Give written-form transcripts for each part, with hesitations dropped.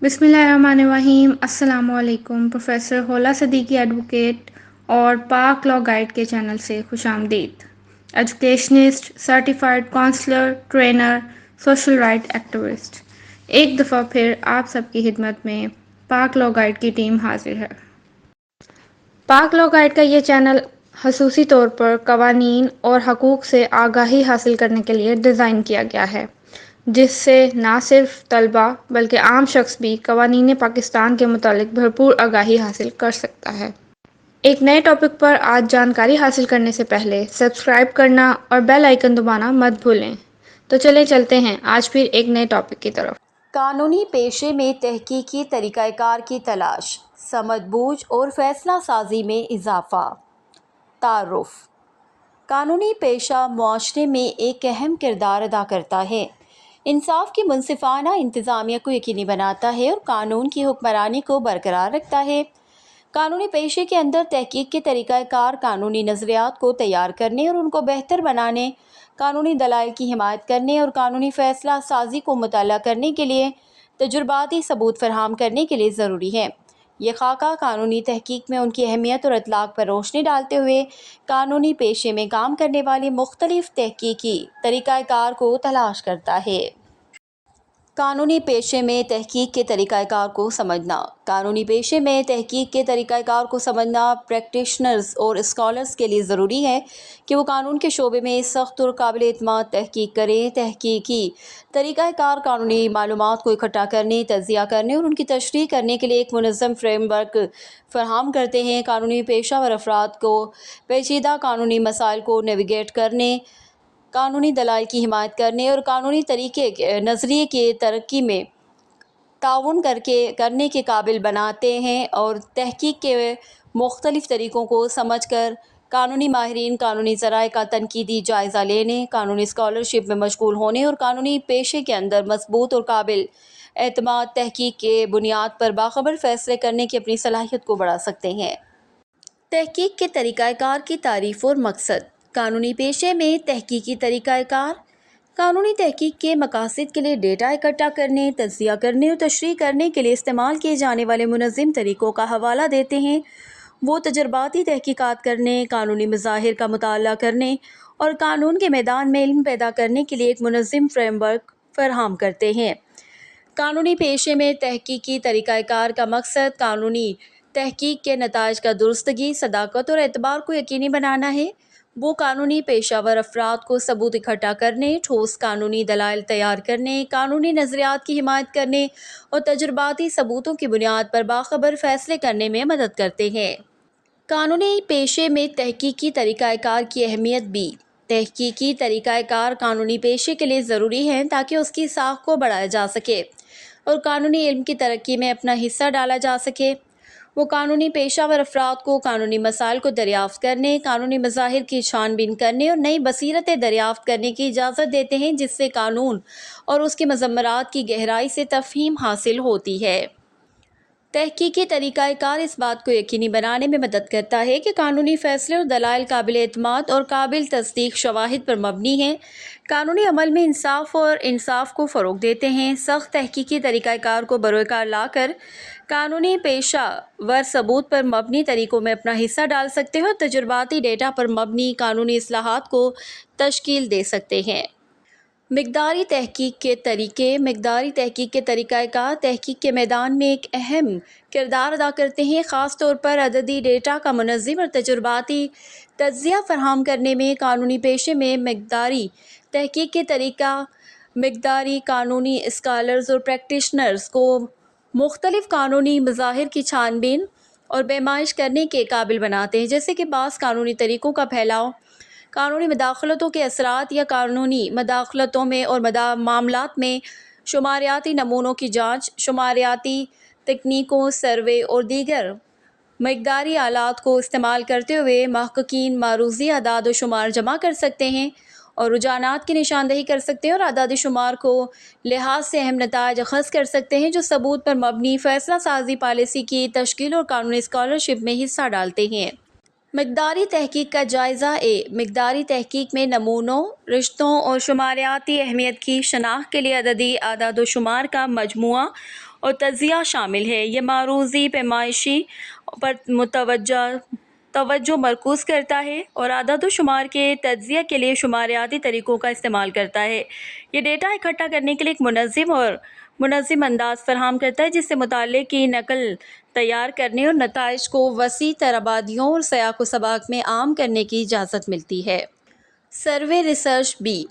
بسم اللہ الرحمن الرحیم۔ السلام علیکم۔ پروفیسر ہولا صدیقی ایڈوکیٹ اور پاک لا گائیڈ کے چینل سے خوش آمدید۔ Educationist, certified counsellor, trainer, social right activist, ایک دفعہ پھر آپ سب کی خدمت میں پاک لا گائیڈ کی ٹیم حاضر ہے۔ پاک لا گائیڈ کا یہ چینل خصوصی طور پر قوانین اور حقوق سے آگاہی حاصل کرنے کے لیے ڈیزائن کیا گیا ہے، جس سے نہ صرف طلباء بلکہ عام شخص بھی قوانین پاکستان کے متعلق بھرپور آگاہی حاصل کر سکتا ہے۔ ایک نئے ٹاپک پر آج جانکاری حاصل کرنے سے پہلے سبسکرائب کرنا اور بیل آئیکن دبانا مت بھولیں۔ تو چلتے ہیں آج پھر ایک نئے ٹاپک کی طرف۔ قانونی پیشے میں تحقیقی طریقہ کار کی تلاش، سمجھ بوجھ اور فیصلہ سازی میں اضافہ۔ تعارف۔ قانونی پیشہ معاشرے میں ایک اہم کردار ادا کرتا ہے، انصاف کی منصفانہ انتظامیہ کو یقینی بناتا ہے اور قانون کی حکمرانی کو برقرار رکھتا ہے۔ قانونی پیشے کے اندر تحقیق کے طریقہ کار قانونی نظریات کو تیار کرنے اور ان کو بہتر بنانے، قانونی دلائل کی حمایت کرنے اور قانونی فیصلہ سازی کو مطالعہ کرنے کے لیے تجرباتی ثبوت فراہم کرنے کے لیے ضروری ہے۔ یہ خاکہ قانونی تحقیق میں ان کی اہمیت اور اطلاق پر روشنی ڈالتے ہوئے قانونی پیشے میں کام کرنے والی مختلف تحقیقی طریقہ کار کو تلاش کرتا ہے۔ قانونی پیشے میں تحقیق کے طریقہ کار کو سمجھنا۔ قانونی پیشے میں تحقیق کے طریقہ کار کو سمجھنا پریکٹیشنرز اور اسکالرز کے لیے ضروری ہے کہ وہ قانون کے شعبے میں سخت اور قابل اعتماد تحقیق کریں۔ تحقیقی طریقہ کار قانونی معلومات کو اکٹھا کرنے، تجزیہ کرنے اور ان کی تشریح کرنے کے لیے ایک منظم فریم ورک فراہم کرتے ہیں۔ قانونی پیشہ ور افراد کو پیچیدہ قانونی مسائل کو نیویگیٹ کرنے، قانونی دلائل کی حمایت کرنے اور قانونی نظریے کی ترقی میں تعاون کرنے کے قابل بناتے ہیں، اور تحقیق کے مختلف طریقوں کو سمجھ کر قانونی ماہرین، قانونی ذرائع کا تنقیدی جائزہ لینے، قانونی اسکالرشپ میں مشغول ہونے اور قانونی پیشے کے اندر مضبوط اور قابل اعتماد تحقیق کے بنیاد پر باخبر فیصلے کرنے کی اپنی صلاحیت کو بڑھا سکتے ہیں۔ تحقیق کے طریقہ کار کی تعریف اور مقصد۔ قانونی پیشے میں تحقیقی طریقہ کار قانونی تحقیق کے مقاصد کے لیے ڈیٹا اکٹھا کرنے، تجزیہ کرنے اور تشریح کرنے کے لیے استعمال کیے جانے والے منظم طریقوں کا حوالہ دیتے ہیں۔ وہ تجرباتی تحقیقات کرنے، قانونی مظاہر کا مطالعہ کرنے اور قانون کے میدان میں علم پیدا کرنے کے لیے ایک منظم فریم ورک فراہم کرتے ہیں۔ قانونی پیشے میں تحقیقی طریقہ کار کا مقصد قانونی تحقیق کے نتائج کا درستگی، صداقت اور اعتبار کو یقینی بنانا ہے۔ وہ قانونی پیشہ ور افراد کو ثبوت اکٹھا کرنے، ٹھوس قانونی دلائل تیار کرنے، قانونی نظریات کی حمایت کرنے اور تجرباتی ثبوتوں کی بنیاد پر باخبر فیصلے کرنے میں مدد کرتے ہیں۔ قانونی پیشے میں تحقیقی طریقہ کار کی اہمیت بھی۔ تحقیقی طریقہ کار قانونی پیشے کے لیے ضروری ہیں تاکہ اس کی ساکھ کو بڑھایا جا سکے اور قانونی علم کی ترقی میں اپنا حصہ ڈالا جا سکے۔ وہ قانونی پیشہ ور افراد کو قانونی مسائل کو دریافت کرنے، قانونی مظاہر کی چھان بین کرنے اور نئی بصیرتیں دریافت کرنے کی اجازت دیتے ہیں، جس سے قانون اور اس کے مضمرات کی گہرائی سے تفہیم حاصل ہوتی ہے۔ تحقیقی طریقہ کار اس بات کو یقینی بنانے میں مدد کرتا ہے کہ قانونی فیصلے اور دلائل قابل اعتماد اور قابل تصدیق شواہد پر مبنی ہیں، قانونی عمل میں انصاف کو فروغ دیتے ہیں۔ سخت تحقیقی طریقہ کار کو بروئے کار لا کر قانونی پیشہ ور ثبوت پر مبنی طریقوں میں اپنا حصہ ڈال سکتے ہیں اور تجرباتی ڈیٹا پر مبنی قانونی اصلاحات کو تشکیل دے سکتے ہیں۔ مقداری تحقیق کے طریقے۔ مقداری تحقیق کے طریقہ کار تحقیق کے میدان میں ایک اہم کردار ادا کرتے ہیں، خاص طور پر عددی ڈیٹا کا منظم اور تجرباتی تجزیہ فراہم کرنے میں۔ قانونی پیشے میں مقداری تحقیق کے طریقہ مقداری قانونی اسکالرز اور پریکٹیشنرز کو مختلف قانونی مظاہر کی چھان بین اور پیمائش کرنے کے قابل بناتے ہیں، جیسے کہ بعض قانونی طریقوں کا پھیلاؤ، قانونی مداخلتوں کے اثرات یا قانونی مداخلتوں میں اور معاملات میں شماریاتی نمونوں کی جانچ، شماریاتی تکنیکوں، سروے اور دیگر مقداری آلات کو استعمال کرتے ہوئے محققین معروضی اعداد و شمار جمع کر سکتے ہیں اور رجحانات کی نشاندہی کر سکتے ہیں اور اعداد و شمار کو لحاظ سے اہم نتائج اخذ کر سکتے ہیں جو ثبوت پر مبنی فیصلہ سازی پالیسی کی تشکیل اور قانونی اسکالرشپ میں حصہ ڈالتے ہیں۔ مقداری تحقیق کا جائزہ۔ مقداری تحقیق میں نمونوں، رشتوں اور شماریاتی اہمیت کی شناخت کے لیے عددی اعداد و شمار کا مجموعہ اور تجزیہ شامل ہے۔ یہ معروضی پیمائشی پر توجہ مرکوز کرتا ہے اور اعداد و شمار کے تجزیہ کے لیے شماریاتی طریقوں کا استعمال کرتا ہے۔ یہ ڈیٹا اکٹھا کرنے کے لیے ایک منظم انداز فراہم کرتا ہے جس سے مطالعے کی نقل تیار کرنے اور نتائج کو وسیع تر آبادیوں اور سیاق و سباق میں عام کرنے کی اجازت ملتی ہے۔ Survey research by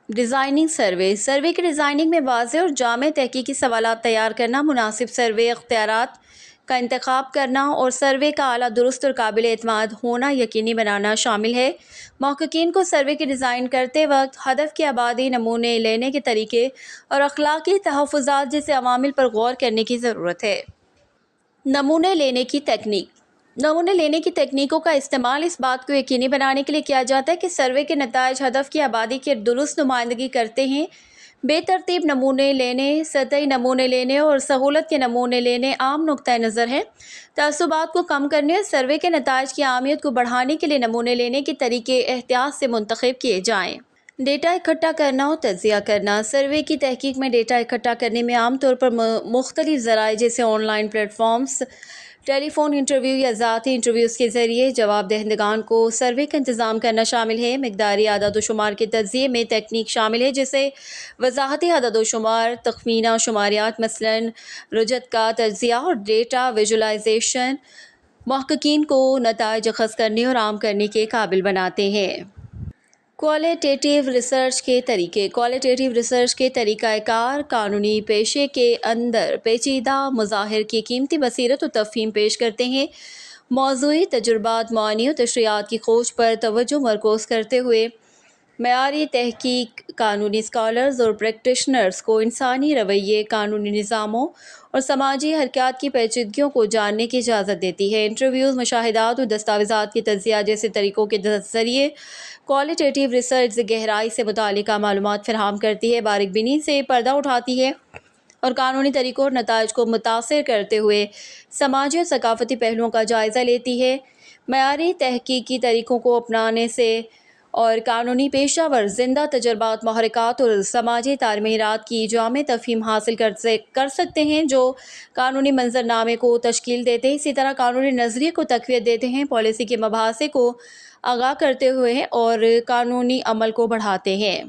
designing survey کی ڈیزائننگ میں واضح اور جامع تحقیقی سوالات تیار کرنا، مناسب سروے اختیارات کا انتخاب کرنا اور سروے کا اعلیٰ درست اور قابل اعتماد ہونا یقینی بنانا شامل ہے۔ محققین کو سروے کی ڈیزائن کرتے وقت ہدف کی آبادی، نمونے لینے کے طریقے اور اخلاقی تحفظات جیسے عوامل پر غور کرنے کی ضرورت ہے۔ نمونے لینے کی تکنیکوں کا استعمال اس بات کو یقینی بنانے کے لیے کیا جاتا ہے کہ سروے کے نتائج ہدف کی آبادی کی درست نمائندگی کرتے ہیں۔ بے ترتیب نمونے لینے، سطحی نمونے لینے اور سہولت کے نمونے لینے عام نقطۂ نظر ہیں۔ تعصبات کو کم کرنے اور سروے کے نتائج کی اہمیت کو بڑھانے کے لیے نمونے لینے کے طریقے احتیاط سے منتخب کیے جائیں۔ ڈیٹا اکٹھا کرنا اور تجزیہ کرنا سروے کی تحقیق میں ڈیٹا اکٹھا کرنے میں عام طور پر مختلف ذرائع جیسے online platforms, telephone interview یا ذاتی انٹرویوز کے ذریعے جواب دہندگان کو سروے کا انتظام کرنا شامل ہے۔ مقداری اعداد و شمار کے تجزیے میں تکنیک شامل ہے جیسے وضاحتی اعداد و شمار، تخمینہ شماریات مثلاً رجعت کا تجزیہ اور ڈیٹا ویژوائزیشن محققین کو نتائج اخذ کرنے اور عام کرنے کے قابل بناتے ہیں۔ کوالیٹیٹیو ریسرچ کے طریقہ کار قانونی پیشے کے اندر پیچیدہ مظاہر کی قیمتی بصیرت و تفہیم پیش کرتے ہیں۔ موضوعی تجربات، معانی اور تشریحات کی کھوج پر توجہ مرکوز کرتے ہوئے معیاری تحقیق قانونی اسکالرز اور پریکٹیشنرز کو انسانی رویے، قانونی نظاموں اور سماجی حرکات کی پیچیدگیوں کو جاننے کی اجازت دیتی ہے۔ انٹرویوز، مشاہدات اور دستاویزات کی تجزیہ جیسے طریقوں کے ذریعے کوالیٹیٹیو ریسرچ گہرائی سے متعلقہ معلومات فراہم کرتی ہے، باریک بینی سے پردہ اٹھاتی ہے اور قانونی طریقوں اور نتائج کو متاثر کرتے ہوئے سماجی اور ثقافتی پہلوؤں کا جائزہ لیتی ہے۔ معیاری تحقیقی طریقوں کو اپنانے سے اور قانونی پیشہ ور زندہ تجربات، محرکات اور سماجی تعمیرات کی جامع تفہیم حاصل کر سکتے ہیں جو قانونی منظرنامے کو تشکیل دیتے ہیں، اسی طرح قانونی نظریے کو تقویت دیتے ہیں، پالیسی کے مباحث کو آگاہ کرتے ہوئے اور قانونی عمل کو بڑھاتے ہیں۔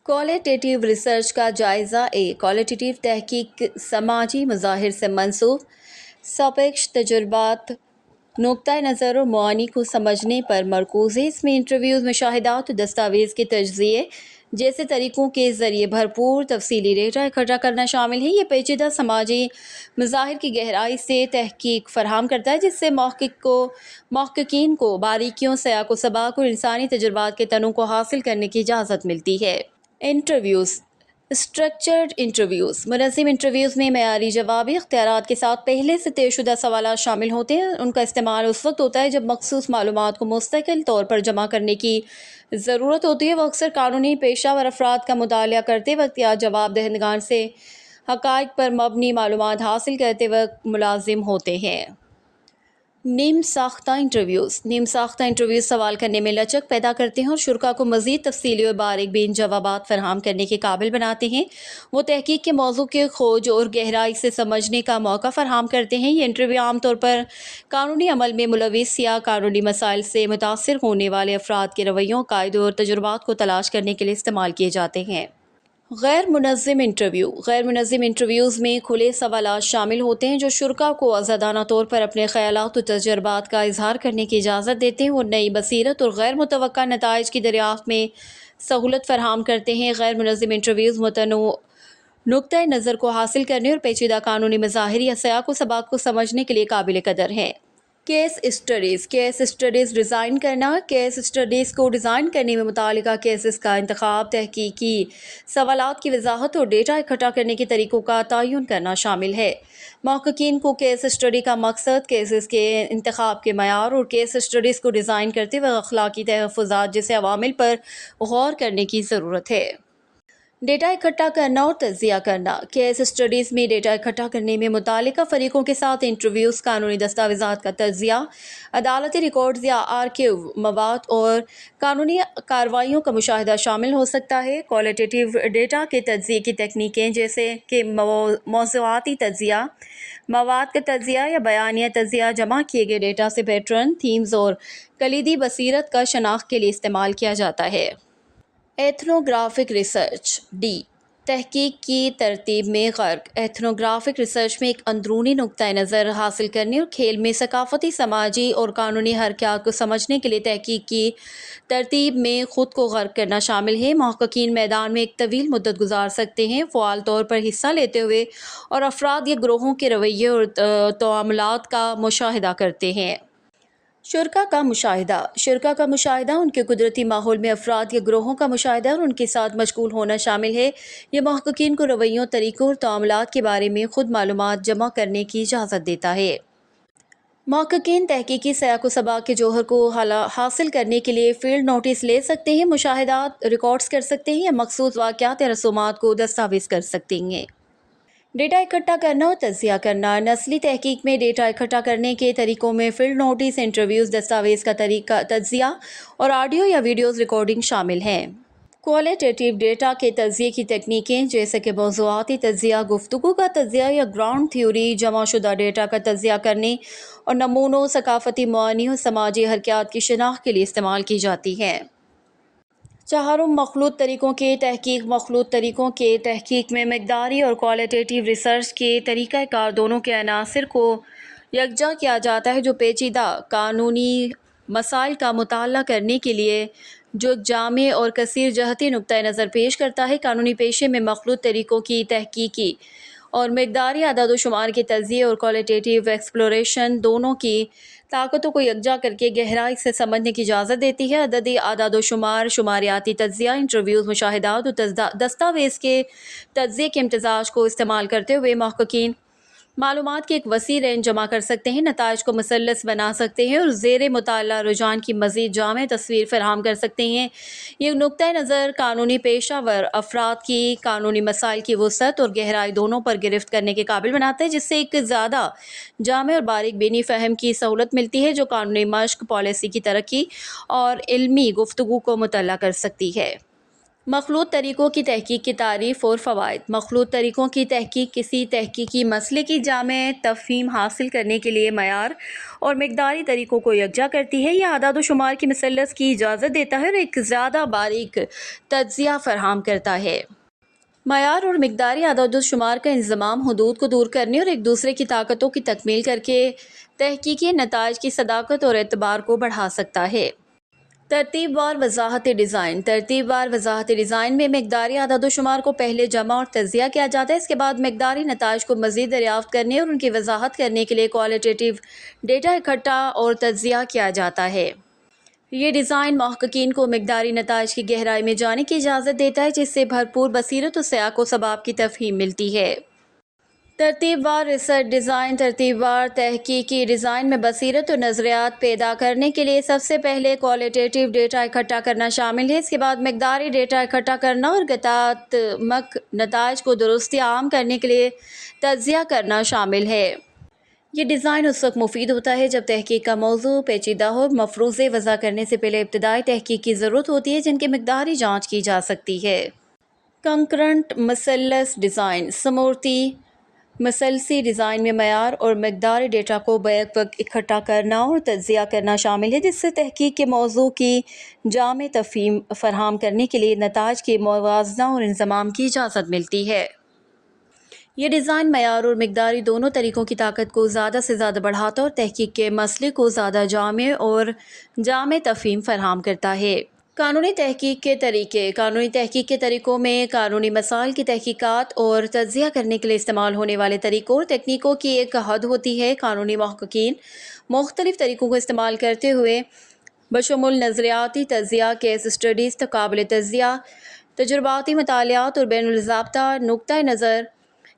کوالیٹیٹیو ریسرچ کا جائزہ کوالیٹیٹیو تحقیق سماجی مظاہر سے منسوب ساپیکش تجربات، نقطۂ نظر اور معانی کو سمجھنے پر مرکوز ہے۔ اس میں انٹرویوز، مشاہدات اور دستاویز کے تجزیے جیسے طریقوں کے ذریعے بھرپور تفصیلی ڈیٹا اکٹھا کرنا شامل ہے۔ یہ پیچیدہ سماجی مظاہر کی گہرائی سے تحقیق فراہم کرتا ہے جس سے محققین کو باریکیوں، سیاق و سباق اور انسانی تجربات کے تنوع کو حاصل کرنے کی اجازت ملتی ہے۔ انٹرویوز، اسٹرکچرڈ انٹرویوز منظم انٹرویوز میں معیاری جوابی اختیارات کے ساتھ پہلے سے طے شدہ سوالات شامل ہوتے ہیں۔ ان کا استعمال اس وقت ہوتا ہے جب مخصوص معلومات کو مستقل طور پر جمع کرنے کی ضرورت ہوتی ہے۔ وہ اکثر قانونی پیشہ ور افراد کا مطالعہ کرتے وقت یا جواب دہندگان سے حقائق پر مبنی معلومات حاصل کرتے وقت ملازم ہوتے ہیں۔ نیم ساختہ انٹرویوز سوال کرنے میں لچک پیدا کرتے ہیں اور شرکاء کو مزید تفصیلی اور باریک بین جوابات فراہم کرنے کے قابل بناتے ہیں۔ وہ تحقیق کے موضوع کے کھوج اور گہرائی سے سمجھنے کا موقع فراہم کرتے ہیں۔ یہ انٹرویو عام طور پر قانونی عمل میں ملوث یا قانونی مسائل سے متاثر ہونے والے افراد کے رویوں، قاعدوں اور تجربات کو تلاش کرنے کے لیے استعمال کیے جاتے ہیں۔ غیر منظم انٹرویوز میں کھلے سوالات شامل ہوتے ہیں جو شرکاء کو آزادانہ طور پر اپنے خیالات اور تجربات کا اظہار کرنے کی اجازت دیتے ہیں۔ وہ نئی بصیرت اور غیر متوقع نتائج کی دریافت میں سہولت فراہم کرتے ہیں۔ غیر منظم انٹرویوز متنوع نقطۂ نظر کو حاصل کرنے اور پیچیدہ قانونی مظاہر یا سیاق و سباق کو سمجھنے کے لیے قابل قدر ہیں۔ کیس اسٹڈیز ڈیزائن کرنا کیس اسٹڈیز کو ڈیزائن کرنے میں متعلقہ کیسز کا انتخاب، تحقیقی سوالات کی وضاحت اور ڈیٹا اکٹھا کرنے کے طریقوں کا تعین کرنا شامل ہے۔ محققین کو کیس اسٹڈی کا مقصد، کیسز کے انتخاب کے معیار اور کیس اسٹڈیز کو ڈیزائن کرتے وقت اخلاقی تحفظات جیسے عوامل پر غور کرنے کی ضرورت ہے۔ ڈیٹا اکٹھا کرنا اور تجزیہ کرنا۔ کیس اسٹڈیز میں ڈیٹا اکٹھا کرنے میں متعلقہ فریقوں کے ساتھ انٹرویوز، قانونی دستاویزات کا تجزیہ، عدالتی ریکارڈز یا آرکیو مواد اور قانونی کارروائیوں کا مشاہدہ شامل ہو سکتا ہے۔ کوالٹیٹیو ڈیٹا کے تجزیے کی تکنیکیں جیسے کہ موضوعاتی تجزیہ، مواد کا تجزیہ یا بیانیہ تجزیہ، جمع کیے گئے ڈیٹا سے پیٹرن، تھیمز اور کلیدی بصیرت کا شناخت کے لیے استعمال کیا جاتا ہے۔ ایتھنوگرافک ریسرچ ڈی، تحقیق کی ترتیب میں غرق۔ ایتھنوگرافک ریسرچ میں ایک اندرونی نقطۂ نظر حاصل کرنے اور کھیل میں ثقافتی، سماجی اور قانونی حرکات کو سمجھنے کے لیے تحقیق کی ترتیب میں خود کو غرق کرنا شامل ہے۔ محققین میدان میں ایک طویل مدت گزار سکتے ہیں، فعال طور پر حصہ لیتے ہوئے، اور افراد یا گروہوں کے رویے اور تعاملات کا مشاہدہ کرتے ہیں۔ شرکاء کا مشاہدہ۔ شرکاء کا مشاہدہ ان کے قدرتی ماحول میں افراد یا گروہوں کا مشاہدہ اور ان کے ساتھ مشغول ہونا شامل ہے۔ یہ محققین کو رویوں، طریقوں اور تعاملات کے بارے میں خود معلومات جمع کرنے کی اجازت دیتا ہے۔ محققین تحقیقی سیاق و سباق کے جوہر کو حاصل کرنے کے لیے فیلڈ نوٹس لے سکتے ہیں، مشاہدات ریکارڈز کر سکتے ہیں یا مخصوص واقعات یا رسومات کو دستاویز کر سکتے ہیں۔ ڈیٹا اکٹھا کرنا اور تجزیہ کرنا۔ نسلی تحقیق میں ڈیٹا اکٹھا کرنے کے طریقوں میں فیلڈ نوٹس، انٹرویوز، دستاویز کا تجزیہ اور آڈیو یا ویڈیوز ریکارڈنگ شامل ہیں۔ کوالٹیٹیو ڈیٹا کے تجزیے کی تکنیکیں جیسے کہ موضوعاتی تجزیہ، گفتگو کا تجزیہ یا گراؤنڈ تھیوری، جمع شدہ ڈیٹا کا تجزیہ کرنے اور نمونوں، ثقافتی معانی اور سماجی حرکات کی شناخت کے لیے استعمال کی جاتی ہیں۔ چہارم، مخلوط طریقوں کی تحقیق۔ مخلوط طریقوں کے تحقیق میں مقداری اور کوالٹیٹیو ریسرچ کے طریقہ کار دونوں کے عناصر کو یکجا کیا جاتا ہے، جو پیچیدہ قانونی مسائل کا مطالعہ کرنے کے لیے جو جامع اور کثیر جہتی نقطۂ نظر پیش کرتا ہے۔ قانونی پیشے میں مخلوط طریقوں کی تحقیقی اور مقداری اعداد و شمار کے تجزیے اور کوالٹیٹیو ایکسپلوریشن دونوں کی طاقتوں کو یکجا کر کے گہرائی سے سمجھنے کی اجازت دیتی ہے۔ عددی اعداد و شمار، شماریاتی تجزیہ، انٹرویوز، مشاہدات اور دستاویز کے تجزیے کے امتزاج کو استعمال کرتے ہوئے محققین معلومات کی ایک وسیع رینج جمع کر سکتے ہیں، نتائج کو مثلث بنا سکتے ہیں اور زیر مطالعہ رجحان کی مزید جامع تصویر فراہم کر سکتے ہیں۔ یہ نقطۂ نظر قانونی پیشہ ور افراد کی قانونی مسائل کی وسعت اور گہرائی دونوں پر گرفت کرنے کے قابل بناتا ہے، جس سے ایک زیادہ جامع اور باریک بینی فہم کی سہولت ملتی ہے، جو قانونی مشق، پالیسی کی ترقی اور علمی گفتگو کو مطلع کر سکتی ہے۔ مخلوط طریقوں کی تحقیق کی تعریف اور فوائد۔ مخلوط طریقوں کی تحقیق کسی تحقیقی مسئلے کی جامع تفہیم حاصل کرنے کے لیے معیار اور مقداری طریقوں کو یکجا کرتی ہے۔ یہ اعداد و شمار کے مثلث کی اجازت دیتا ہے اور ایک زیادہ باریک تجزیہ فراہم کرتا ہے۔ معیار اور مقداری اعداد و شمار کا انضمام حدود کو دور کرنے اور ایک دوسرے کی طاقتوں کی تکمیل کر کے تحقیقی نتائج کی صداقت اور اعتبار کو بڑھا سکتا ہے۔ ترتیب وار وضاحتی ڈیزائن۔ ترتیب وار وضاحتی ڈیزائن میں مقداری اعداد و شمار کو پہلے جمع اور تجزیہ کیا جاتا ہے، اس کے بعد مقداری نتائج کو مزید دریافت کرنے اور ان کی وضاحت کرنے کے لیے کوالٹیٹیو ڈیٹا اکٹھا اور تجزیہ کیا جاتا ہے۔ یہ ڈیزائن محققین کو مقداری نتائج کی گہرائی میں جانے کی اجازت دیتا ہے، جس سے بھرپور بصیرت اور سیاق و سباق کی تفہیم ملتی ہے۔ ترتیب وار ریسرچ ڈیزائن۔ ترتیب وار تحقیقی ڈیزائن میں بصیرت اور نظریات پیدا کرنے کے لیے سب سے پہلے کوالٹیٹیو ڈیٹا اکٹھا کرنا شامل ہے، اس کے بعد مقداری ڈیٹا اکٹھا کرنا اور گتاتمک نتائج کو درست عام کرنے کے لیے تجزیہ کرنا شامل ہے۔ یہ ڈیزائن اس وقت مفید ہوتا ہے جب تحقیق کا موضوع پیچیدہ ہو۔ مفروضے وضع کرنے سے پہلے ابتدائی تحقیق کی ضرورت ہوتی ہے، جن کی مقداری جانچ کی جا سکتی ہے۔ کنکرنٹ مثلث ڈیزائن۔ سمورتی مسلسی ڈیزائن میں معیار اور مقداری ڈیٹا کو بیک وقت اکٹھا کرنا اور تجزیہ کرنا شامل ہے، جس سے تحقیق کے موضوع کی جامع تفہیم فراہم کرنے کے لیے نتائج کے موازنہ اور انضمام کی اجازت ملتی ہے۔ یہ ڈیزائن معیار اور مقداری دونوں طریقوں کی طاقت کو زیادہ سے زیادہ بڑھاتا اور تحقیق کے مسئلے کو زیادہ جامع اور جامع تفہیم فراہم کرتا ہے۔ قانونی تحقیق کے طریقے۔ قانونی تحقیق کے طریقوں میں قانونی مسائل کی تحقیقات اور تجزیہ کرنے کے لیے استعمال ہونے والے طریقوں اور تکنیکوں کی ایک حد ہوتی ہے۔ قانونی محققین مختلف طریقوں کو استعمال کرتے ہوئے بشمول نظریاتی تجزیہ، کیس اسٹڈیز، قابل تجزیہ، تجرباتی مطالعات اور بین الضابطہ نقطۂ نظر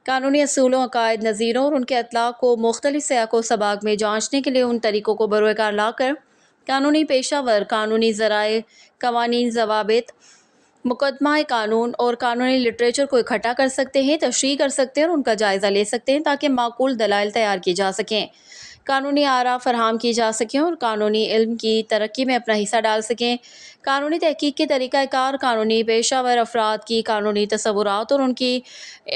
قانونی اصولوں، عقائد، نظریوں اور ان کے اطلاق کو مختلف سیاق و سباق میں جانچنے کے لیے ان طریقوں کو بروئے کار لا کر قانونی پیشہ ور، قانونی ذرائع، قوانین، ضوابط، مقدمہ قانون اور قانونی لٹریچر کو اکٹھا کر سکتے ہیں، تشریح کر سکتے ہیں اور ان کا جائزہ لے سکتے ہیں تاکہ معقول دلائل تیار کی جا سکیں، قانونی آراء فراہم کی جا سکیں اور قانونی علم کی ترقی میں اپنا حصہ ڈال سکیں۔ قانونی تحقیق کے طریقہ کار قانونی پیشہ ور افراد کی قانونی تصورات اور ان کی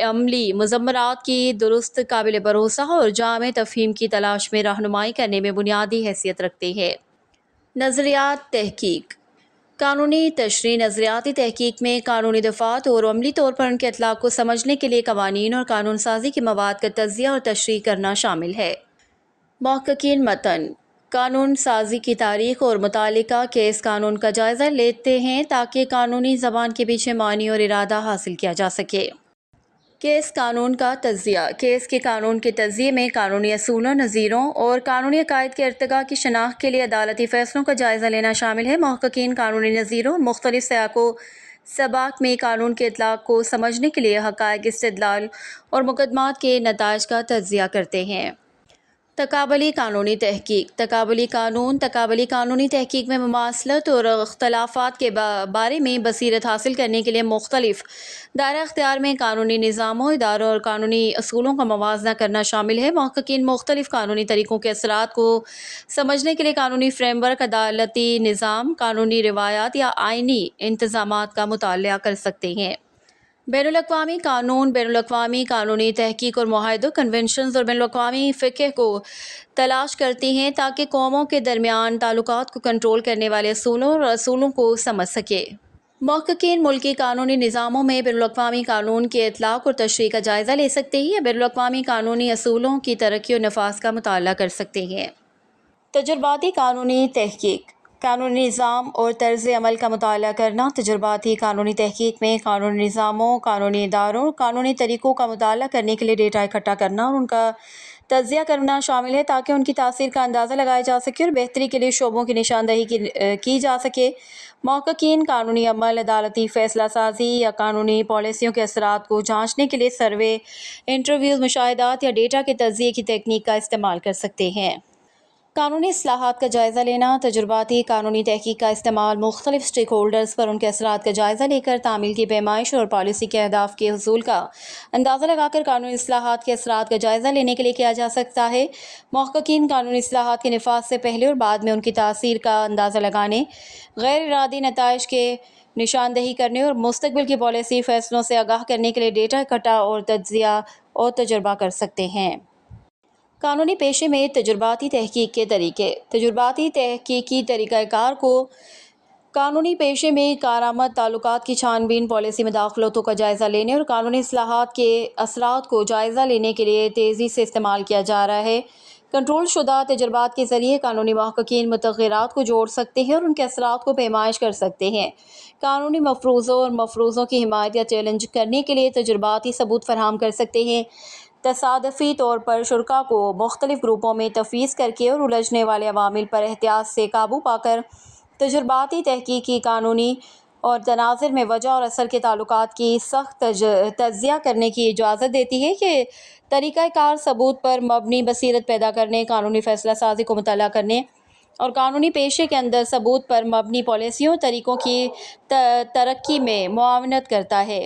عملی مضمرات کی درست، قابل بھروسہ اور جامع تفہیم کی تلاش میں رہنمائی کرنے میں بنیادی حیثیت رکھتے ہیں۔ نظریات تحقیق، قانونی تشریح نظریاتی تحقیق میں قانونی دفعات اور عملی طور پر ان کے اطلاق کو سمجھنے کے لیے قوانین اور قانون سازی کے مواد کا تجزیہ اور تشریح کرنا شامل ہے۔ محققین متن قانون سازی کی تاریخ اور متعلقہ کیس قانون کا جائزہ لیتے ہیں تاکہ قانونی زبان کے پیچھے معنی اور ارادہ حاصل کیا جا سکے۔ کیس قانون کا تجزیہ، کیس کے قانون کے تجزیے میں قانونی اصولوں، نظیروں اور قانونی عقائد کے ارتقاء کی شناخت کے لیے عدالتی فیصلوں کا جائزہ لینا شامل ہے۔ محققین قانونی نظیروں اور مختلف سیاق و سباق میں قانون کے اطلاق کو سمجھنے کے لیے حقائق، استدلال اور مقدمات کے نتائج کا تجزیہ کرتے ہیں۔ تقابلی قانونی تحقیق، تقابلی قانون تقابلی قانونی تحقیق میں مماثلت اور اختلافات کے بارے میں بصیرت حاصل کرنے کے لیے مختلف دائرہ اختیار میں قانونی نظاموں، اداروں اور قانونی اصولوں کا موازنہ کرنا شامل ہے۔ محققین مختلف قانونی طریقوں کے اثرات کو سمجھنے کے لیے قانونی فریم ورک، عدالتی نظام، قانونی روایات یا آئینی انتظامات کا مطالعہ کر سکتے ہیں۔ بین الاقوامی قانون، بین الاقوامی قانونی تحقیق اور معاہدوں، کنونشنز اور بین الاقوامی فقہ کو تلاش کرتی ہیں تاکہ قوموں کے درمیان تعلقات کو کنٹرول کرنے والے اصولوں اور اصولوں کو سمجھ سکے۔ محققین ملکی قانونی نظاموں میں بین الاقوامی قانون کے اطلاق اور تشریح کا جائزہ لے سکتے ہیں یا بین الاقوامی قانونی اصولوں کی ترقی اور نفاذ کا مطالعہ کر سکتے ہیں۔ تجرباتی قانونی تحقیق، قانونی نظام اور طرز عمل کا مطالعہ کرنا۔ تجرباتی قانونی تحقیق میں قانونی نظاموں، قانونی اداروں اور قانونی طریقوں کا مطالعہ کرنے کے لیے ڈیٹا اکٹھا کرنا اور ان کا تجزیہ کرنا شامل ہے تاکہ ان کی تاثیر کا اندازہ لگایا جا سکے اور بہتری کے لیے شعبوں کی نشاندہی کی جا سکے۔ محققین قانونی عمل، عدالتی فیصلہ سازی یا قانونی پالیسیوں کے اثرات کو جانچنے کے لیے سروے، انٹرویوز، مشاہدات یا ڈیٹا کے تجزیے کی تکنیک کا استعمال کر سکتے ہیں۔ قانونی اصلاحات کا جائزہ لینا، تجرباتی قانونی تحقیق کا استعمال مختلف اسٹیک ہولڈرز پر ان کے اثرات کا جائزہ لے کر تعمیل کی پیمائش اور پالیسی کے اہداف کے حصول کا اندازہ لگا کر قانونی اصلاحات کے اثرات کا جائزہ لینے کے لیے کیا جا سکتا ہے۔ محققین قانونی اصلاحات کے نفاذ سے پہلے اور بعد میں ان کی تاثیر کا اندازہ لگانے، غیر ارادی نتائج کے نشاندہی کرنے اور مستقبل کی پالیسی فیصلوں سے آگاہ کرنے کے لیے ڈیٹا اکٹھا اور تجزیہ اور تجربہ کر سکتے ہیں۔ قانونی پیشے میں تجرباتی تحقیق کے طریقے، تجرباتی تحقیقی طریقہ کار کو قانونی پیشے میں کارآمد تعلقات کی چھان بین، پالیسی مداخلتوں کا جائزہ لینے اور قانونی اصلاحات کے اثرات کو جائزہ لینے کے لیے تیزی سے استعمال کیا جا رہا ہے۔ کنٹرول شدہ تجربات کے ذریعے قانونی محققین متغیرات کو جوڑ سکتے ہیں اور ان کے اثرات کو پیمائش کر سکتے ہیں۔ قانونی مفروضوں اور مفروضوں کی حمایت یا چیلنج کرنے کے لیے تجرباتی ثبوت فراہم کر سکتے ہیں۔ تصادفی طور پر شرکاء کو مختلف گروپوں میں تفویض کر کے اور الجھنے والے عوامل پر احتیاط سے قابو پا کر تجرباتی تحقیق کی قانونی اور تناظر میں وجہ اور اثر کے تعلقات کی سخت تجزیہ کرنے کی اجازت دیتی ہے کہ طریقہ کار ثبوت پر مبنی بصیرت پیدا کرنے، قانونی فیصلہ سازی کو مطالعہ کرنے اور قانونی پیشے کے اندر ثبوت پر مبنی پالیسیوں اور طریقوں کی ترقی میں معاونت کرتا ہے۔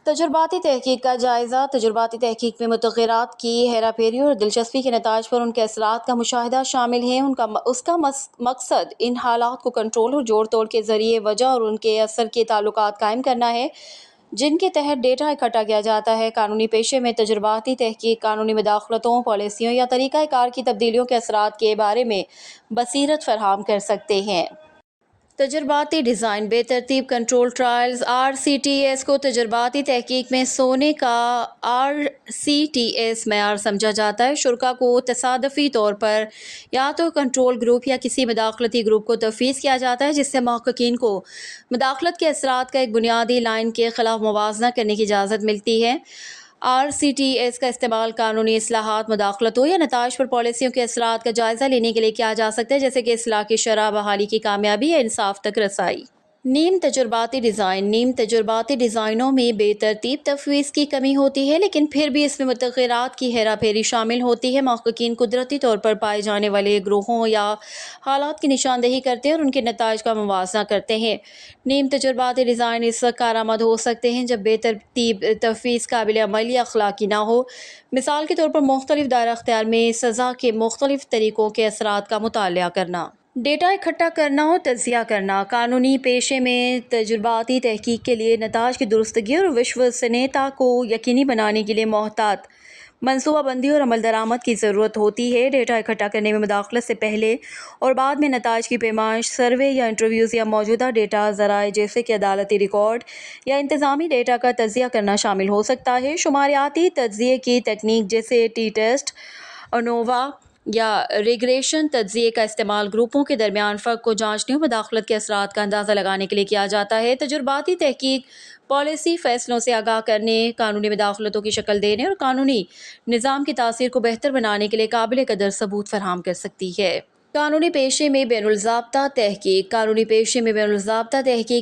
تجرباتی تحقیق کا جائزہ، تجرباتی تحقیق میں متغیرات کی ہیرا پھیری اور دلچسپی کے نتائج پر ان کے اثرات کا مشاہدہ شامل ہے۔ اس کا مقصد ان حالات کو کنٹرول اور جوڑ توڑ کے ذریعے وجہ اور ان کے اثر کے تعلقات قائم کرنا ہے جن کے تحت ڈیٹا اکٹھا کیا جاتا ہے۔ قانونی پیشے میں تجرباتی تحقیق قانونی مداخلتوں، پالیسیوں یا طریقہ کار کی تبدیلیوں کے اثرات کے بارے میں بصیرت فراہم کر سکتے ہیں۔ تجرباتی ڈیزائن، بے ترتیب کنٹرول ٹرائلز RCTS کو تجرباتی تحقیق میں سونے کا RCTS معیار سمجھا جاتا ہے۔ شرکاء کو تصادفی طور پر یا تو کنٹرول گروپ یا کسی مداخلتی گروپ کو تفویض کیا جاتا ہے جس سے محققین کو مداخلت کے اثرات کا ایک بنیادی لائن کے خلاف موازنہ کرنے کی اجازت ملتی ہے۔ RCTS کا استعمال قانونی اصلاحات، مداخلتوں یا نتائج پر پالیسیوں کے اثرات کا جائزہ لینے کے لیے کیا جا سکتا ہے جیسے کہ اصلاح کی شرح، بحالی کی کامیابی یا انصاف تک رسائی۔ نیم تجرباتی ڈیزائنوں میں بے ترتیب تفویض کی کمی ہوتی ہے، لیکن پھر بھی اس میں متغیرات کی ہیرا پھیری شامل ہوتی ہے۔ محققین قدرتی طور پر پائے جانے والے گروہوں یا حالات کی نشاندہی کرتے ہیں اور ان کے نتائج کا موازنہ کرتے ہیں۔ نیم تجرباتی ڈیزائن اس وقت کارآمد ہو سکتے ہیں جب بے ترتیب تفویض قابل عمل یا اخلاقی نہ ہو۔ مثال کے طور پر مختلف دائرہ اختیار میں سزا کے مختلف طریقوں کے اثرات کا مطالعہ کرنا، ڈیٹا اکٹھا کرنا اور تجزیہ کرنا، قانونی پیشے میں تجرباتی تحقیق کے لیے نتائج کی درستگی اور وشوسنییتا کو یقینی بنانے کے لیے محتاط منصوبہ بندی اور عمل درآمد کی ضرورت ہوتی ہے۔ ڈیٹا اکٹھا کرنے میں مداخلت سے پہلے اور بعد میں نتائج کی پیمائش، سروے یا انٹرویوز یا موجودہ ڈیٹا ذرائع جیسے کہ عدالتی ریکارڈ یا انتظامی ڈیٹا کا تجزیہ کرنا شامل ہو سکتا ہے۔ شماریاتی تجزیے کی تکنیک جیسے ٹی ٹیسٹ، انووا یا ریگریشن تجزیے کا استعمال گروپوں کے درمیان فرق کو جانچنے اور مداخلت کے اثرات کا اندازہ لگانے کے لیے کیا جاتا ہے۔ تجرباتی تحقیق پالیسی فیصلوں سے آگاہ کرنے، قانونی مداخلتوں کی شکل دینے اور قانونی نظام کی تاثیر کو بہتر بنانے کے لیے قابل قدر ثبوت فراہم کر سکتی ہے۔ قانونی پیشے میں بین الضابطہ تحقیق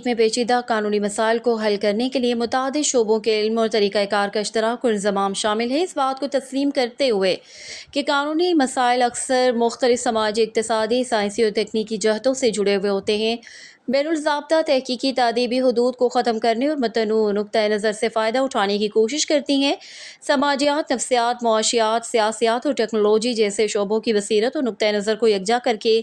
میں پیچیدہ قانونی مسائل کو حل کرنے کے لیے متعدد شعبوں کے علم اور طریقہ کار کا اشتراک اور انضمام شامل ہے، اس بات کو تسلیم کرتے ہوئے کہ قانونی مسائل اکثر مختلف سماجی، اقتصادی، سائنسی اور تکنیکی جہتوں سے جڑے ہوئے ہوتے ہیں۔ بین الضابطہ تحقیقی تعدیبی حدود کو ختم کرنے اور متنوع نقطۂ نظر سے فائدہ اٹھانے کی کوشش کرتی ہیں۔ سماجیات، نفسیات، معاشیات، سیاسیات اور ٹیکنالوجی جیسے شعبوں کی بصیرت اور نقطۂ نظر کو یکجا کر کے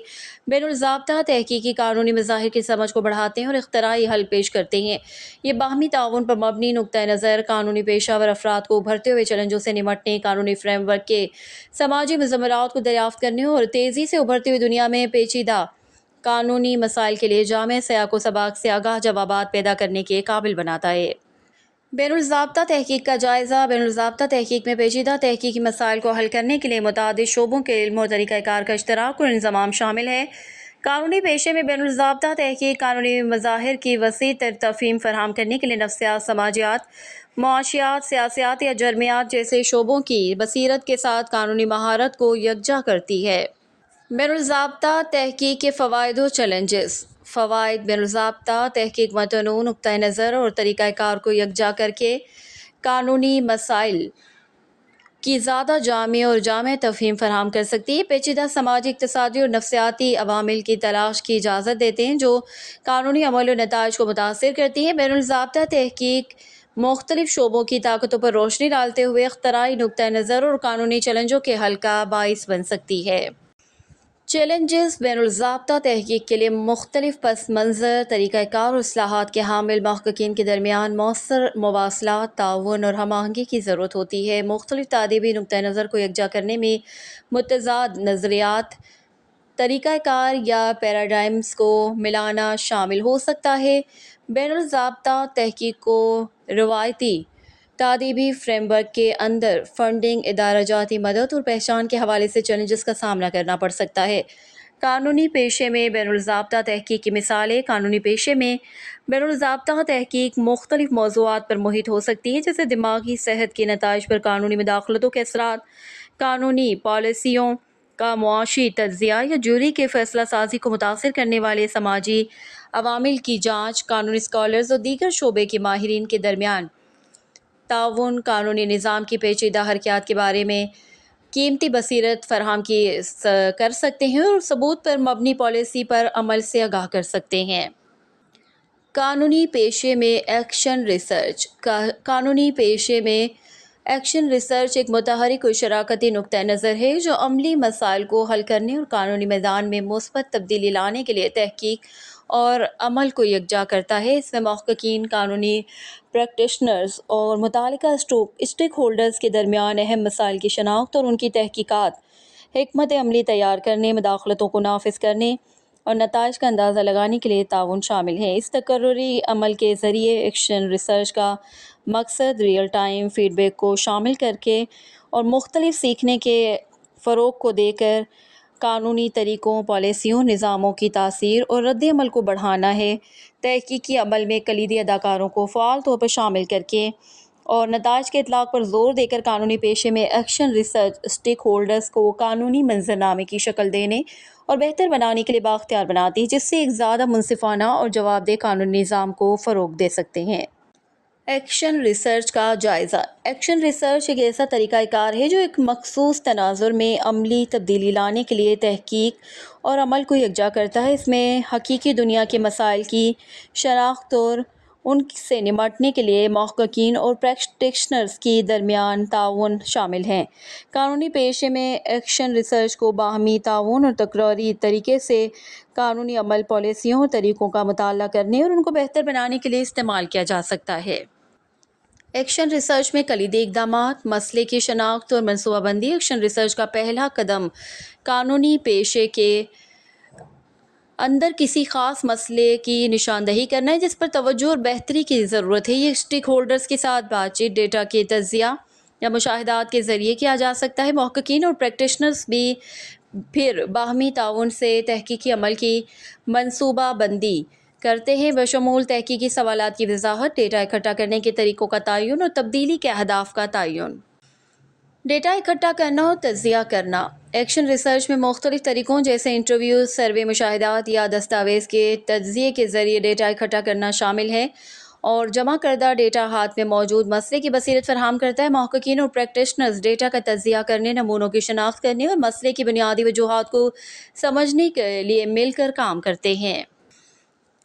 بین الضابطہ تحقیقی قانونی مظاہر کی سمجھ کو بڑھاتے ہیں اور اختراعی حل پیش کرتے ہیں۔ یہ باہمی تعاون پر مبنی نقطۂ نظر قانونی پیشہ ور افراد کو ابھرتے ہوئے چیلنجوں سے نمٹنے، قانونی فریم ورک کے سماجی مضمرات کو دریافت کرنے اور تیزی سے ابھرتی ہوئی دنیا میں پیچیدہ قانونی مسائل کے لیے جامع سیاق و سباق سے آگاہ جوابات پیدا کرنے کے قابل بناتا ہے۔ بین الضابطہ تحقیق کا جائزہ۔ بین الضابطہ تحقیق میں پیچیدہ تحقیقی مسائل کو حل کرنے کے لیے متعدد شعبوں کے علم اور طریقہ کار کا اشتراک اور انضمام شامل ہے۔ قانونی پیشے میں بین الضابطہ تحقیق قانونی مظاہر کی وسیع تر تفہیم فراہم کرنے کے لیے نفسیات، سماجیات، معاشیات، سیاسیات یا جرمیات جیسے شعبوں کی بصیرت کے ساتھ قانونی مہارت کو یکجا کرتی ہے۔ بین الضابطہ تحقیق کے فوائد و چیلنجز۔ فوائد: بین الضابطہ تحقیق متنوع نقطۂ نظر اور طریقہ کار کو یکجا کر کے قانونی مسائل کی زیادہ جامع تفہیم فراہم کر سکتی ہے۔ پیچیدہ سماجی، اقتصادی اور نفسیاتی عوامل کی تلاش کی اجازت دیتے ہیں جو قانونی عمل اور نتائج کو متاثر کرتی ہیں۔ بین الضابطہ تحقیق مختلف شعبوں کی طاقتوں پر روشنی ڈالتے ہوئے اختراعی نقطۂ نظر اور قانونی چیلنجوں کے حل کا باعث بن سکتی ہے۔ چیلنجز: بین الضابطہ تحقیق کے لیے مختلف پس منظر، طریقہ کار اور اصطلاحات کے حامل محققین کے درمیان مؤثر مواصلات، تعاون اور ہم آہنگی کی ضرورت ہوتی ہے۔ مختلف تعدیبی نقطۂ نظر کو یکجا کرنے میں متضاد نظریات، طریقہ کار یا پیراڈائمز کو ملانا شامل ہو سکتا ہے۔ بین الضابطہ تحقیق کو روایتی تعدیبی فریم ورک کے اندر فنڈنگ، ادارہ جاتی مدد اور پہچان کے حوالے سے چیلنجز کا سامنا کرنا پڑ سکتا ہے۔ قانونی پیشے میں بین الضابطہ تحقیق کی مثالیں۔ قانونی پیشے میں بین الضابطہ تحقیق مختلف موضوعات پر محیط ہو سکتی ہے، جیسے دماغی صحت کے نتائج پر قانونی مداخلتوں کے اثرات، قانونی پالیسیوں کا معاشی تجزیہ یا جوری کے فیصلہ سازی کو متاثر کرنے والے سماجی عوامل کی جانچ۔ قانونی اسکالرز اور دیگر شعبے کے ماہرین کے درمیان تعاون قانونی نظام کی پیچیدہ حرکیات کے بارے میں قیمتی بصیرت فراہم کر سکتے ہیں اور ثبوت پر مبنی پالیسی پر عمل سے آگاہ کر سکتے ہیں۔ قانونی پیشے میں ایکشن ریسرچ۔ قانونی پیشے میں ایکشن ریسرچ ایک متحرک اور شراکتی نقطۂ نظر ہے جو عملی مسائل کو حل کرنے اور قانونی میدان میں مثبت تبدیلی لانے کے لیے تحقیق اور عمل کو یکجا کرتا ہے۔ اس میں محققین، قانونی پریکٹیشنرز اور متعلقہ اسٹیک ہولڈرز کے درمیان اہم مسائل کی شناخت اور ان کی تحقیقات، حکمت عملی تیار کرنے، مداخلتوں کو نافذ کرنے اور نتائج کا اندازہ لگانے کے لیے تعاون شامل ہے۔ اس تقرری عمل کے ذریعے ایکشن ریسرچ کا مقصد ریئل ٹائم فیڈ بیک کو شامل کر کے اور مختلف سیکھنے کے فروغ کو دے کر قانونی طریقوں، پالیسیوں، نظاموں کی تاثیر اور رد عمل کو بڑھانا ہے۔ تحقیقی عمل میں کلیدی اداروں کو فعال طور پر شامل کر کے اور نتائج کے اطلاق پر زور دے کر قانونی پیشے میں ایکشن ریسرچ اسٹیک ہولڈرز کو قانونی منظرنامے کی شکل دینے اور بہتر بنانے کے لیے بااختیار بناتی ہے، جس سے ایک زیادہ منصفانہ اور جواب دہ قانونی نظام کو فروغ دے سکتے ہیں۔ ایکشن ریسرچ کا جائزہ۔ ایکشن ریسرچ ایک ایسا طریقہ کار ہے جو ایک مخصوص تناظر میں عملی تبدیلی لانے کے لیے تحقیق اور عمل کو یکجا کرتا ہے۔ اس میں حقیقی دنیا کے مسائل کی شناخت اور ان سے نمٹنے کے لیے محققین اور پریکٹیشنرز کے درمیان تعاون شامل ہے۔ قانونی پیشے میں ایکشن ریسرچ کو باہمی تعاون اور تکراری طریقے سے قانونی عمل، پالیسیوں اور طریقوں کا مطالعہ کرنے اور ان کو بہتر بنانے کے لیے استعمال کیا جا سکتا ہے۔ ایکشن ریسرچ میں کلیدی اقدامات، مسئلے کی شناخت اور منصوبہ بندی۔ ایکشن ریسرچ کا پہلا قدم قانونی پیشے کے اندر کسی خاص مسئلے کی نشاندہی کرنا ہے جس پر توجہ اور بہتری کی ضرورت ہے۔ یہ اسٹیک ہولڈرز کے ساتھ بات چیت، ڈیٹا کے تجزیہ یا مشاہدات کے ذریعے کیا جا سکتا ہے۔ محققین اور پریکٹیشنرز بھی پھر باہمی تعاون سے تحقیقی عمل کی منصوبہ بندی کرتے ہیں، بشمول تحقیقی سوالات کی وضاحت، ڈیٹا اکٹھا کرنے کے طریقوں کا تعین اور تبدیلی کے اہداف کا تعین۔ ڈیٹا اکٹھا کرنا اور تجزیہ کرنا۔ ایکشن ریسرچ میں مختلف طریقوں جیسے انٹرویوز، سروے، مشاہدات یا دستاویز کے تجزیے کے ذریعے ڈیٹا اکٹھا کرنا شامل ہے اور جمع کردہ ڈیٹا ہاتھ میں موجود مسئلے کی بصیرت فراہم کرتا ہے۔ محققین اور پریکٹیشنرز ڈیٹا کا تجزیہ کرنے، نمونوں کی شناخت کرنے اور مسئلے کی بنیادی وجوہات کو سمجھنے کے لیے مل کر کام کرتے ہیں۔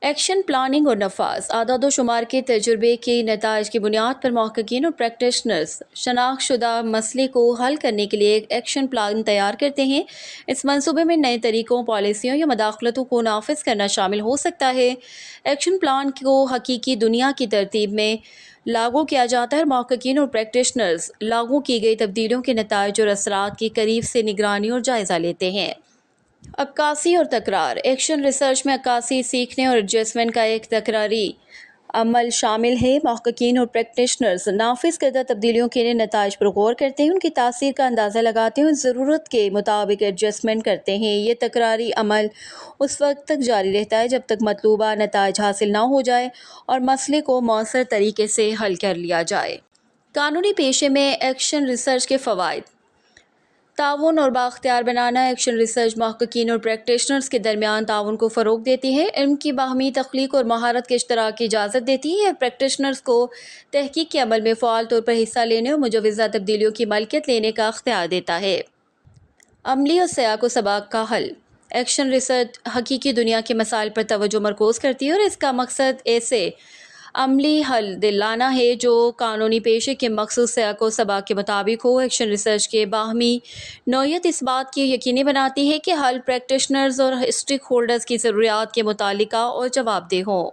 ایکشن پلاننگ اور نفاذ۔ اعداد و شمار کے تجربے کے نتائج کی بنیاد پر محققین اور پریکٹیشنرز شناخت شدہ مسئلے کو حل کرنے کے لیے ایک ایکشن پلان تیار کرتے ہیں۔ اس منصوبے میں نئے طریقوں، پالیسیوں یا مداخلتوں کو نافذ کرنا شامل ہو سکتا ہے۔ ایکشن پلان کو حقیقی دنیا کی ترتیب میں لاگو کیا جاتا ہے اور محققین اور پریکٹیشنرز لاگو کی گئی تبدیلیوں کے نتائج اور اثرات کی قریب سے نگرانی اور جائزہ لیتے ہیں۔ عکاسی اور تکرار۔ ایکشن ریسرچ میں عکاسی، سیکھنے اور ایڈجسٹمنٹ کا ایک تکراری عمل شامل ہے۔ محققین اور پریکٹیشنرز نافذ کردہ تبدیلیوں کے نتائج پر غور کرتے ہیں، ان کی تاثیر کا اندازہ لگاتے ہیں اور ضرورت کے مطابق ایڈجسٹمنٹ کرتے ہیں۔ یہ تکراری عمل اس وقت تک جاری رہتا ہے جب تک مطلوبہ نتائج حاصل نہ ہو جائے اور مسئلے کو مؤثر طریقے سے حل کر لیا جائے۔ قانونی پیشے میں ایکشن ریسرچ کے فوائد۔ تعاون اور بااختیار بنانا۔ ایکشن ریسرچ محققین اور پریکٹیشنرز کے درمیان تعاون کو فروغ دیتی ہے، علم کی باہمی تخلیق اور مہارت کے اشتراک کی اجازت دیتی ہے۔ پریکٹیشنرز کو تحقیق کے عمل میں فعال طور پر حصہ لینے اور مجوزہ تبدیلیوں کی ملکیت لینے کا اختیار دیتا ہے۔ عملی اور سیاق و سباق کا حل۔ ایکشن ریسرچ حقیقی دنیا کے مسائل پر توجہ مرکوز کرتی ہے اور اس کا مقصد ایسے عملی حل لانا ہے جو قانونی پیشے کے مخصوص سیاق و سباق کے مطابق ہو۔ ایکشن ریسرچ کے باہمی نوعیت اس بات کی یقینی بناتی ہے کہ حل پریکٹیشنرز اور اسٹیک ہولڈرز کی ضروریات کے متعلقہ اور جواب دہ ہوں۔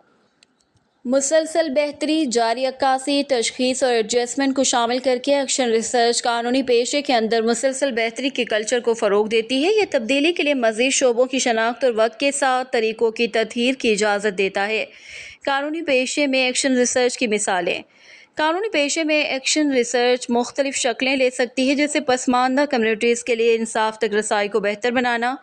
مسلسل بہتری جاری عکاسی، تشخیص اور ایڈجسٹمنٹ کو شامل کر کے ایکشن ریسرچ قانونی پیشے کے اندر مسلسل بہتری کے کلچر کو فروغ دیتی ہے۔ یہ تبدیلی کے لیے مزید شعبوں کی شناخت اور وقت کے ساتھ طریقوں کی تطہیر کی اجازت دیتا ہے۔ قانونی پیشے میں ایکشن ریسرچ کی مثالیں۔ قانونی پیشے میں ایکشن ریسرچ مختلف شکلیں لے سکتی ہے، جیسے پسماندہ کمیونٹیز کے لیے انصاف تک رسائی کو بہتر بنانا،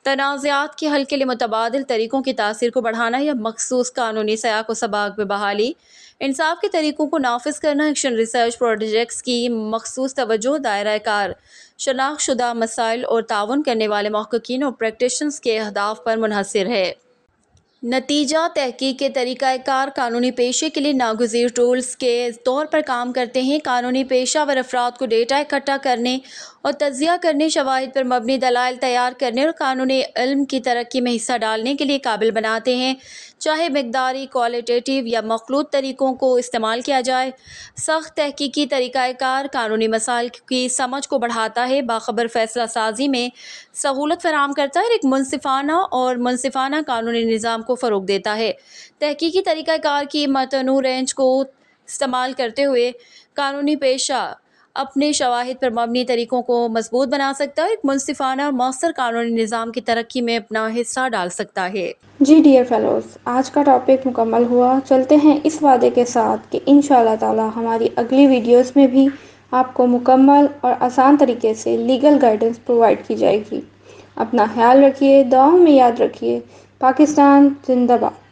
تنازعات کے حل کے لیے متبادل طریقوں کی تاثیر کو بڑھانا یا مخصوص قانونی سیاق و سباق میں بحالی، انصاف کے طریقوں کو نافذ کرنا۔ ایکشن ریسرچ پروجیکٹس کی مخصوص توجہ دائرہ کار شناخت شدہ مسائل اور تعاون کرنے والے محققین اور پریکٹیشنرز کے اہداف پر منحصر ہے۔ نتیجہ تحقیق کے طریقہ کار قانونی پیشے کے لیے ناگزیر ٹولز کے طور پر کام کرتے ہیں۔ قانونی پیشہ ور افراد کو ڈیٹا اکٹھا کرنے اور تجزیہ کرنے، شواہد پر مبنی دلائل تیار کرنے اور قانونی علم کی ترقی میں حصہ ڈالنے کے لیے قابل بناتے ہیں، چاہے مقداری، کوالٹیٹیو یا مخلوط طریقوں کو استعمال کیا جائے۔ سخت تحقیقی طریقہ کار قانونی مسائل کی سمجھ کو بڑھاتا ہے، باخبر فیصلہ سازی میں سہولت فراہم کرتا ہے اور ایک منصفانہ قانونی نظام کو فروغ دیتا ہے۔ تحقیقی طریقہ کار کی متنوع رینج کو استعمال کرتے ہوئے قانونی پیشہ اپنے شواہد پر مبنی طریقوں کو مضبوط بنا سکتا ہے اور ایک منصفانہ اور مؤثر قانونی نظام کی ترقی میں اپنا حصہ ڈال سکتا ہے۔ جی ڈیئر فیلوز، آج کا ٹاپک مکمل ہوا۔ چلتے ہیں اس وعدے کے ساتھ کہ انشاءاللہ تعالی ہماری اگلی ویڈیوز میں بھی آپ کو مکمل اور آسان طریقے سے لیگل گائیڈنس پرووائڈ کی جائے گی۔ اپنا خیال رکھیے، دعاؤں میں یاد رکھیے۔ پاکستان زندہ باد۔